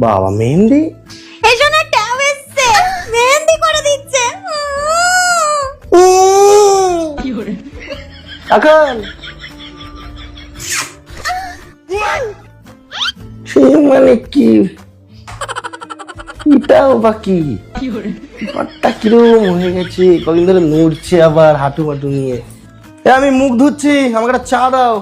বাবা মেহেন্দি, এই জন্য ট্যাব এসছে, মেহেন্দি করে দিচ্ছে। এখন সে মানে কি, এটাও বাকি ব্যাপারটা কিরকম হয়ে গেছে, কদিন ধরে নড়ছে আবার হাঁটু মাটু নিয়ে। আমি মুখ ধুচ্ছি, আমাকে একটা চা দাও।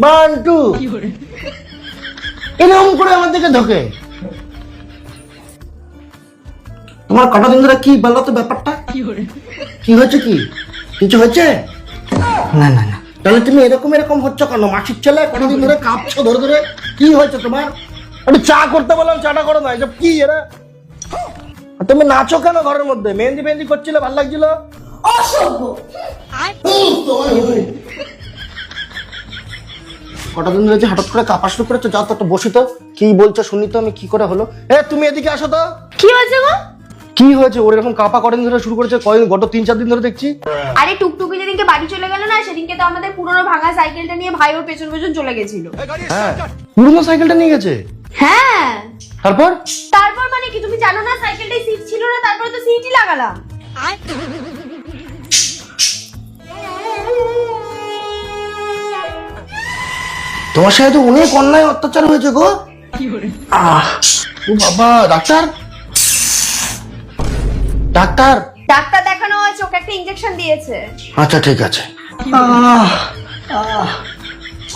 বান্টু এরকম করে আমার দিকে ঢোকে, তোমার কটা দিন ধরে কি বলো তো ব্যাপারটা কি হয়েছে, কি কিছু হয়েছে? না না না, তাহলে তুমি এরকম এরকম হচ্ছে কেন? মাসির ছেলে কটা দিন ধরে কাঁপছো ধরে ধরে, কি হয়েছে তোমার? একটু চা করতে বললাম, চাটা করো না, এসব কি এরা? তুমি নাচো কেন ঘরের মধ্যে? মেহেন্দি মেহেন্দি করছিলে, ভালো লাগছিল। কটা দিন ধরে যে হঠাৎ করে কাঁপা শুরু করেছো, যাও তো একটু বসি তো, কি বলছো শুনি তো আমি, কি করে হলো? তুমি এদিকে আসো তো। কি হয়েছে গো? কি হয়েছে? ওর এরকম কাঁপা কদিন ধরে শুরু করেছে, কয়দিন, গত 3-4 দিন ধরে দেখছি। আরে টুকটুকি যেদিনকে বাড়ি চলে গেল না, সেদিনকে তো আমাদের পুরনো ভাঙা সাইকেলটা নিয়ে ভাই ওর পেছন পেছন চলে গেছিল। হ্যাঁ, পুরনো সাইকেলটা নিয়ে গেছে। হ্যাঁ, তারপর তারপর মানে কি, তুমি জানো না সাইকেলটায় সিট ছিল না, তারপরে তো সিটই লাগালাম। তোমার সাথে তো অনেক অন্যায় অত্যাচার হয়েছে গো। ও বাবা, ডাক্তার ডাক্তার ডাক্তার দেখানো হয়েছে, ওকে একটা ইনজেকশন দিয়েছে। আচ্ছা ঠিক আছে।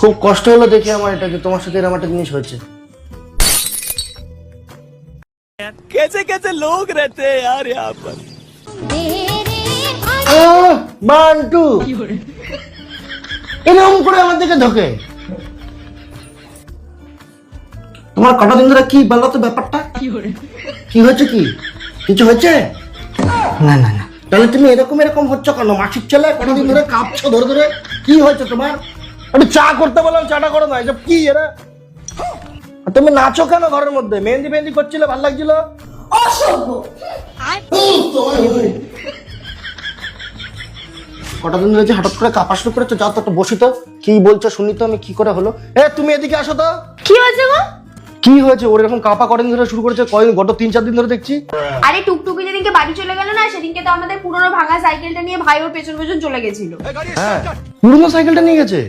খুব কষ্ট হলো দেখে আমার এটা, যে তোমার সাথে এরকম একটা জিনিস হয়েছে। कैसे कैसे लोग रहते हैं यार यहाँ पर। বান্টু এরকম করে আমার দিকে ঢোকে, তোমার কটা দিন ধরে কি বলো তো ব্যাপারটা কি হয়েছে, কি কিছু হয়েছে? না না না, তাহলে তুমি এরকম এরকম হচ্ছে কেন? মাসির ছেলে কটা দিন ধরে কাঁপছো ধরে ধরে, কি হয়েছে তোমার? একটু চা করতে বললাম, চাটা করো না, এসব কি এরা? তুমি নাচো কেন ঘরের মধ্যে? মেহেন্দি মেহেন্দি করছিলে, ভালো লাগছিল। কটা দিন ধরে যে হঠাৎ করে কাঁপা শুরু করেছো, যাও তো একটু বসি তো, কি বলছো শুনি তো আমি, কি করে হলো? তুমি এদিকে আসো তো। কি হয়েছে গো? কি হয়েছে? ওর এরকম কাঁপা কদিন ধরে শুরু করেছে, কয়দিন, গত 3-4 দিন ধরে দেখছি। আরে টুকটুকি যেদিনকে বাড়ি চলে গেল না, সেদিনকে তো আমাদের পুরনো ভাঙা সাইকেলটা নিয়ে ভাই ওর পেছন পেছন চলে গেছিল। হ্যাঁ, পুরনো সাইকেলটা নিয়ে গেছে।